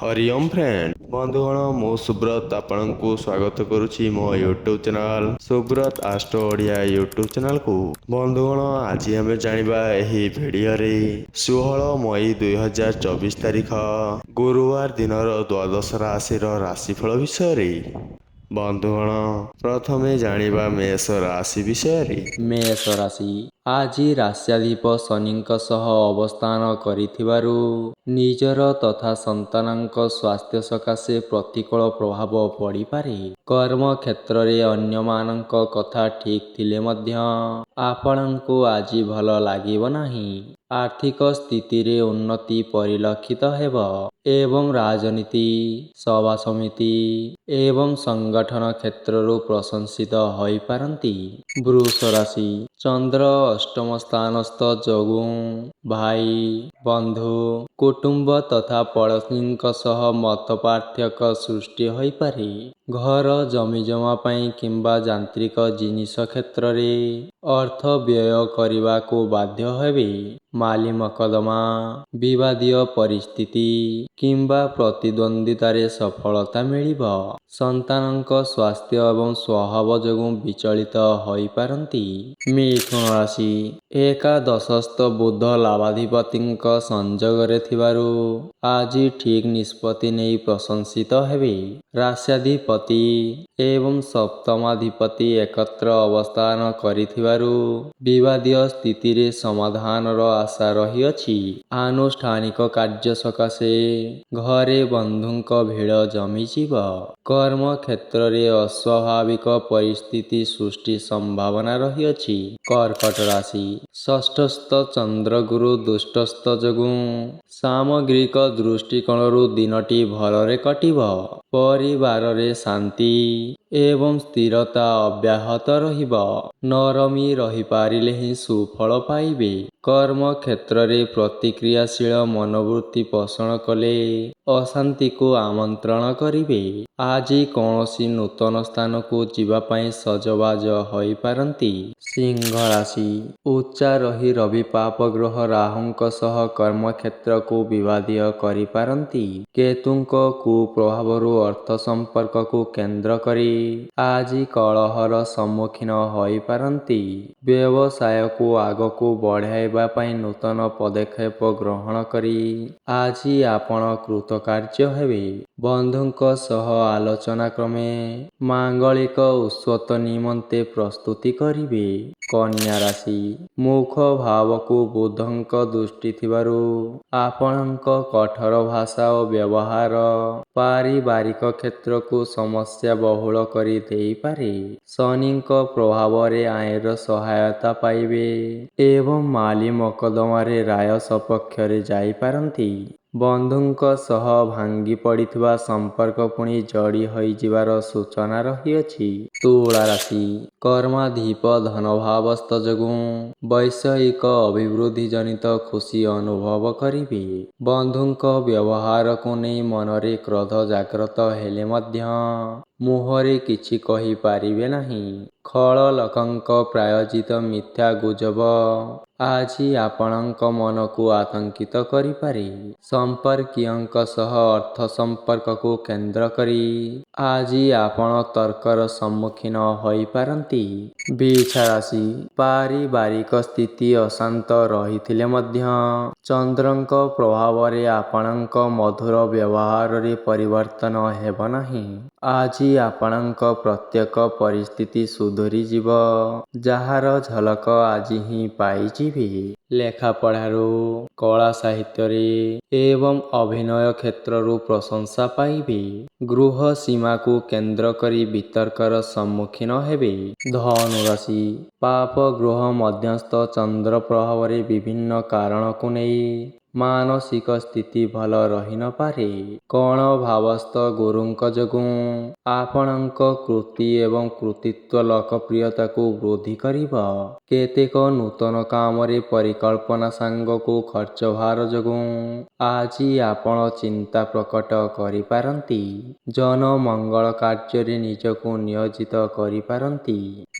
Hariom friend बंधुगण मु सुब्रत आपंक स्वागत करुच्ची मो YouTube channel Subrata astro Odia YouTube channel को। बंधुगण आज आम जाना यही भिडियो 16 मई 2024 तारीख गुरुवार दिन द्वादश राशि राशिफल विषय। बंधुगण प्रथमे जानिबा मेष राशि विषय। मेष राशि ଆଜି ରାଶ୍ୟାଧିପ ଶନିଙ୍କ ସହ ଅବସ୍ଥାନ କରିଥିବାରୁ ନିଜର ତଥା ସନ୍ତାନଙ୍କ ସ୍ୱାସ୍ଥ୍ୟ ସକାଶେ ପ୍ରତିକୂଳ ପ୍ରଭାବ ପଡ଼ିପାରେ। କର୍ମକ୍ଷେତ୍ରରେ ଅନ୍ୟମାନଙ୍କ କଥା ଠିକ୍ ଥିଲେ ମଧ୍ୟ ଆପଣଙ୍କୁ ଆଜି ଭଲ ଲାଗିବ ନାହିଁ। ଆର୍ଥିକ ସ୍ଥିତିରେ ଉନ୍ନତି ପରିଲକ୍ଷିତ ହେବ ଏବଂ ରାଜନୀତି, ସଭା ସମିତି ଏବଂ ସଂଗଠନ କ୍ଷେତ୍ରରୁ ପ୍ରଶଂସିତ ହୋଇପାରନ୍ତି। ବୃଷ ରାଶି ଚନ୍ଦ୍ର ଅଷ୍ଟମ ସ୍ଥାନସ୍ଥ ଯୋଗୁଁ ଭାଇ, ବନ୍ଧୁ, କୁଟୁମ୍ବ ତଥା ପଡ଼ୋଶୀଙ୍କ ସହ ମତ ପାର୍ଥକ୍ୟ ସୃଷ୍ଟି ହୋଇପାରେ। ଘର ଜମିଜମା ପାଇଁ କିମ୍ବା ଯାନ୍ତ୍ରିକ ଜିନିଷ କ୍ଷେତ୍ରରେ ଅର୍ଥ ବ୍ୟୟ କରିବାକୁ ବାଧ୍ୟ ହେବେ। ମାଲି ମକଦ୍ଦମା, ବିବାଦୀୟ ପରିସ୍ଥିତି କିମ୍ବା ପ୍ରତିଦ୍ୱନ୍ଦ୍ୱିତାରେ ସଫଳତା ମିଳିବ। ସନ୍ତାନଙ୍କ ସ୍ୱାସ୍ଥ୍ୟ ଏବଂ ସ୍ୱଭାବ ଯୋଗୁଁ ବିଚଳିତ ହୋଇପାରନ୍ତି। ମିଥୁନ ରାଶି ଏକାଦଶସ୍ଥ ବୁଧ ଲାଭାଧିପତିଙ୍କ ସଂଯୋଗରେ ଥିବାରୁ ଆଜି ଠିକ୍ ନିଷ୍ପତ୍ତି ନେଇ ପ୍ରଶଂସିତ ହେବେ। ରାଶ୍ୟାଧିପତି ଏବଂ ସପ୍ତମାଧିପତି ଏକତ୍ର ଅବସ୍ଥାନ କରିଥିବାରୁ ବିବାଦୀୟ ସ୍ଥିତିରେ ସମାଧାନର ଆଶା ରହିଅଛି। ଆନୁଷ୍ଠାନିକ କାର୍ଯ୍ୟ ସକାଶେ ଘରେ ବନ୍ଧୁଙ୍କ ଭିଡ଼ ଜମିଯିବ। କର୍ମକ୍ଷେତ୍ରରେ ଅସ୍ୱାଭାବିକ ପରିସ୍ଥିତି ସୃଷ୍ଟି ସମ୍ଭାବନା ରହିଅଛି। କର୍କଟ ରାଶି ଷଷ୍ଠସ୍ଥ ଚନ୍ଦ୍ରଗୁରୁ ଦୁଷ୍ଟସ୍ଥ ଯୋଗୁଁ ସାମଗ୍ରିକ ଦୃଷ୍ଟିକୋଣରୁ ଦିନଟି ଭଲରେ କଟିବ। ପରିବାରରେ ଶାନ୍ତି ଏବଂ ସ୍ଥିରତା ଅବ୍ୟାହତ ରହିବ। ନରମୀ ରହିପାରିଲେ ହିଁ ସୁଫଳ ପାଇବେ। କର୍ମକ୍ଷେତ୍ରରେ ପ୍ରତିକ୍ରିୟାଶୀଳ ମନୋବୃତ୍ତି ପୋଷଣ କଲେ ଅଶାନ୍ତିକୁ ଆମନ୍ତ୍ରଣ କରିବେ। ଆଜି କୌଣସି ନୂତନ ସ୍ଥାନକୁ ଯିବା ପାଇଁ ସଜବାଜ ହୋଇପାରନ୍ତି। ସିଂହ ରାଶି ଉଚ୍ଚାରୋହୀ ରବି ପାପ ଗ୍ରହ ରାହୁଙ୍କ ସହ କର୍ମକ୍ଷେତ୍ରକୁ ବିବାଦୀୟ କରିପାରନ୍ତି। କେତୁଙ୍କ କୁପ୍ରଭାବରୁ ଅର୍ଥ ସମ୍ପର୍କକୁ କେନ୍ଦ୍ର କରି ଆଜି କଳହର ସମ୍ମୁଖୀନ ହୋଇପାରନ୍ତି। ବ୍ୟବସାୟକୁ ଆଗକୁ ବଢ଼ାଇବା ପାଇଁ ନୂତନ ପଦକ୍ଷେପ ଗ୍ରହଣ କରି ଆଜି ଆପଣ କୃତକାର୍ଯ୍ୟ ହେବେ। ବନ୍ଧୁଙ୍କ ସହ ଆଲୋଚନା କ୍ରମେ ମାଙ୍ଗଳିକ ଉତ୍ସବ ନିମନ୍ତେ ପ୍ରସ୍ତୁତି କରିବେ। କନ୍ୟା ରାଶି ମୁଖ ଭାବକୁ ବୁଧଙ୍କ ଦୃଷ୍ଟି ଥିବାରୁ ଆପଣଙ୍କ କଠୋର ଭାଷା ଓ ବ୍ୟବହାର ପାରିବାରିକ କ୍ଷେତ୍ରକୁ ସମସ୍ୟା ବହୁଳ କରି ଦେଇପାରେ। ଶନିଙ୍କ ପ୍ରଭାବରେ ଆଇନର ସହାୟତା ପାଇବେ ଏବଂ ମାଲି ମକଦ୍ଦମାରେ ରାୟ ସପକ୍ଷରେ ଯାଇପାରନ୍ତି। ବନ୍ଧୁଙ୍କ ସହ ଭାଙ୍ଗି ପଡ଼ିଥିବା ସମ୍ପର୍କ ପୁଣି ଯୋଡ଼ି ହୋଇଯିବାର ସୂଚନା ରହିଅଛି। ତୁଳା ରାଶି କର୍ମାଧିପ ଧନଭାବସ୍ଥ ଯୋଗୁଁ ବୈଷୟିକ ଅଭିବୃଦ୍ଧି ଜନିତ ଖୁସି ଅନୁଭବ କରିବେ। ବନ୍ଧୁଙ୍କ ବ୍ୟବହାରକୁ ନେଇ ମନରେ କ୍ରୋଧ ଜାଗ୍ରତ ହେଲେ ମଧ୍ୟ ମୁହଁରେ କିଛି କହିପାରିବେ ନାହିଁ। ଖଳ ଲୋକଙ୍କ ପ୍ରାୟୋଜିତ ମିଥ୍ୟା ଗୁଜବ ଆଜି ଆପଣଙ୍କ ମନକୁ ଆତଙ୍କିତ କରିପାରେ। ସମ୍ପର୍କୀୟଙ୍କ ସହ ଅର୍ଥ ସମ୍ପର୍କକୁ କେନ୍ଦ୍ର କରି ଆଜି ଆପଣ ତର୍କର ସମ୍ମୁଖୀନ ହୋଇପାରନ୍ତି। ବିଛା ରାଶି ପାରିବାରିକ ସ୍ଥିତି ଅଶାନ୍ତ ରହିଥିଲେ ମଧ୍ୟ ଚନ୍ଦ୍ରଙ୍କ ପ୍ରଭାବରେ ଆପଣଙ୍କ ମଧୁର ବ୍ୟବହାରରେ ପରିବର୍ତ୍ତନ ହେବ ନାହିଁ। ଆଜି ଆପଣଙ୍କ ପ୍ରତ୍ୟେକ ପରିସ୍ଥିତି ସୁଧୁରିଯିବ, ଯାହାର ଝଲକ ଆଜି ହିଁ ପାଇଯିବେ। ଲେଖାପଢ଼ାରୁ, କଳା ସାହିତ୍ୟରେ ଏବଂ ଅଭିନୟ କ୍ଷେତ୍ରରୁ ପ୍ରଶଂସା ପାଇବେ। ଗୃହ ସୀମାକୁ କେନ୍ଦ୍ର କରି ବିତର୍କର ସମ୍ମୁଖୀନ ହେବେ। ଧନୁ ରାଶି ପାପ ଗ୍ରହ ମଧ୍ୟସ୍ଥ ଚନ୍ଦ୍ର ପ୍ରଭାବରେ ବିଭିନ୍ନ କାରଣକୁ ନେଇ ମାନସିକ ସ୍ଥିତି ଭଲ ରହିନପାରେ। କଣ ଭାବସ୍ଥ ଗୁରୁଙ୍କ ଯୋଗୁଁ ଆପଣଙ୍କ କୃତି ଏବଂ କୃତିତ୍ୱ ଲୋକପ୍ରିୟତାକୁ ବୃଦ୍ଧି କରିବ। କେତେକ ନୂତନ କାମରେ ପରିକଳ୍ପନା ସାଙ୍ଗକୁ ଖର୍ଚ୍ଚଭାର ଯୋଗୁଁ ଆଜି ଆପଣ ଚିନ୍ତା ପ୍ରକଟ କରିପାରନ୍ତି। ଜନମଙ୍ଗଳ କାର୍ଯ୍ୟରେ ନିଜକୁ ନିୟୋଜିତ କରିପାରନ୍ତି।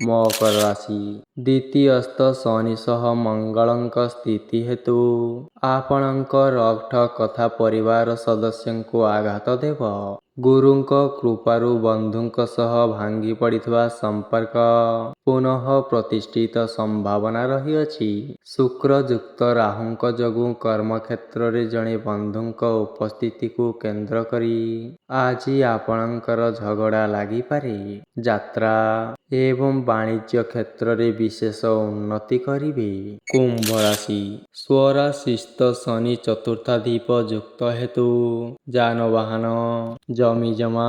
ମକର ରାଶି ଦ୍ୱିତୀୟସ୍ଥ ଶନି ସହ ମଙ୍ଗଳଙ୍କ ସ୍ଥିତି ହେତୁ ଆପଣ ଆପଣଙ୍କ ରଫ୍ଠ କଥା ପରିବାର ସଦସ୍ୟଙ୍କୁ ଆଘାତ ଦେବ। ଗୁରୁଙ୍କ କୃପାରୁ ବନ୍ଧୁଙ୍କ ସହ ଭାଙ୍ଗି ପଡ଼ିଥିବା ସମ୍ପର୍କ ପୁନଃ ପ୍ରତିଷ୍ଠିତ ସମ୍ଭାବନା ରହିଅଛି। ଶୁକ୍ର ଯୁକ୍ତ ରାହୁଙ୍କ ଯୋଗୁଁ କର୍ମକ୍ଷେତ୍ରରେ ଜଣେ ବନ୍ଧୁଙ୍କ ଉପସ୍ଥିତିକୁ କେନ୍ଦ୍ର କରି ଆଜି ଆପଣଙ୍କର ଝଗଡ଼ା ଲାଗିପାରେ। ଯାତ୍ରା ଏବଂ ବାଣିଜ୍ୟ କ୍ଷେତ୍ରରେ ବିଶେଷ ଉନ୍ନତି କରିବେ। କୁମ୍ଭ ରାଶି ସ୍ୱରାଶିସ୍ଥ ଶନି ଚତୁର୍ଥାଧିପ ଯୁକ୍ତ ହେତୁ ଯାନବାହନ, ଜମିଜମା,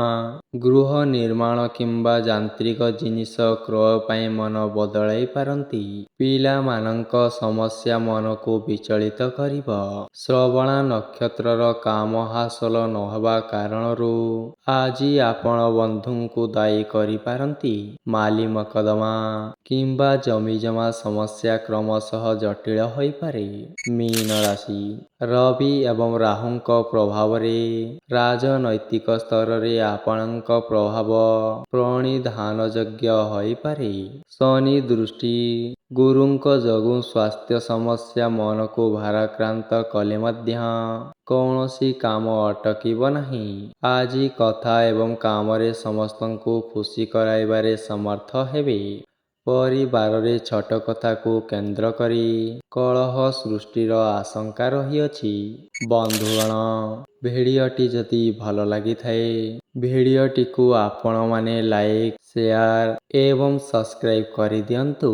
ଗୃହ ନିର୍ମାଣ କିମ୍ବା ଯାନ୍ତ୍ରିକ ଜିନିଷ କ୍ରୟ ପାଇଁ ମନ ବଦଳାଇ ପାରନ୍ତି। ପିଲାମାନଙ୍କ ସମସ୍ୟା ମନକୁ ବିଚଳିତ କରିବ। ଶ୍ରବଣା ନକ୍ଷତ୍ରର କାମ ହାସଲ ନହେବା କାରଣରୁ ଆଜି ଆପଣ ବନ୍ଧୁଙ୍କୁ ଦାୟୀ କରିପାରନ୍ତି। ମାଲି ମକଦ୍ଦମା କିମ୍ବା ଜମିଜମା ସମସ୍ୟା କ୍ରମଶଃ ଜଟିଳ ହୋଇପାରେ। ମୀନ ରାଶି ରବି ଏବଂ ରାହୁଙ୍କ ପ୍ରଭାବରେ ରାଜନୈତିକ ସ୍ତରରେ ଆପଣଙ୍କ ପ୍ରଭାବ ପ୍ରଣିଧାନଯୋଗ୍ୟ ହୋଇପାରେ। ଶନି ଦୃଷ୍ଟି ଗୁରୁଙ୍କ ଯୋଗୁଁ ସ୍ୱାସ୍ଥ୍ୟ ସମସ୍ୟା ମନକୁ ଭାରାକ୍ରାନ୍ତ କଲେ ମଧ୍ୟ କୌଣସି କାମ ଅଟକିବ ନାହିଁ। ଆଜି କଥା ଏବଂ କାମରେ ସମସ୍ତଙ୍କୁ ଖୁସି କରାଇବାରେ ସମର୍ଥ ହେବେ। ପରିବାରରେ ଛୋଟ କଥାକୁ କେନ୍ଦ୍ର କରି କଳହ ସୃଷ୍ଟିର ଆଶଙ୍କା ରହିଅଛି। ବନ୍ଧୁଗଣ, ଭିଡ଼ିଓଟି ଯଦି ଭଲ ଲାଗିଥାଏ, ଭିଡ଼ିଓଟିକୁ ଆପଣମାନେ ଲାଇକ୍, ସେୟାର ଏବଂ ସବସ୍କ୍ରାଇବ୍ କରିଦିଅନ୍ତୁ।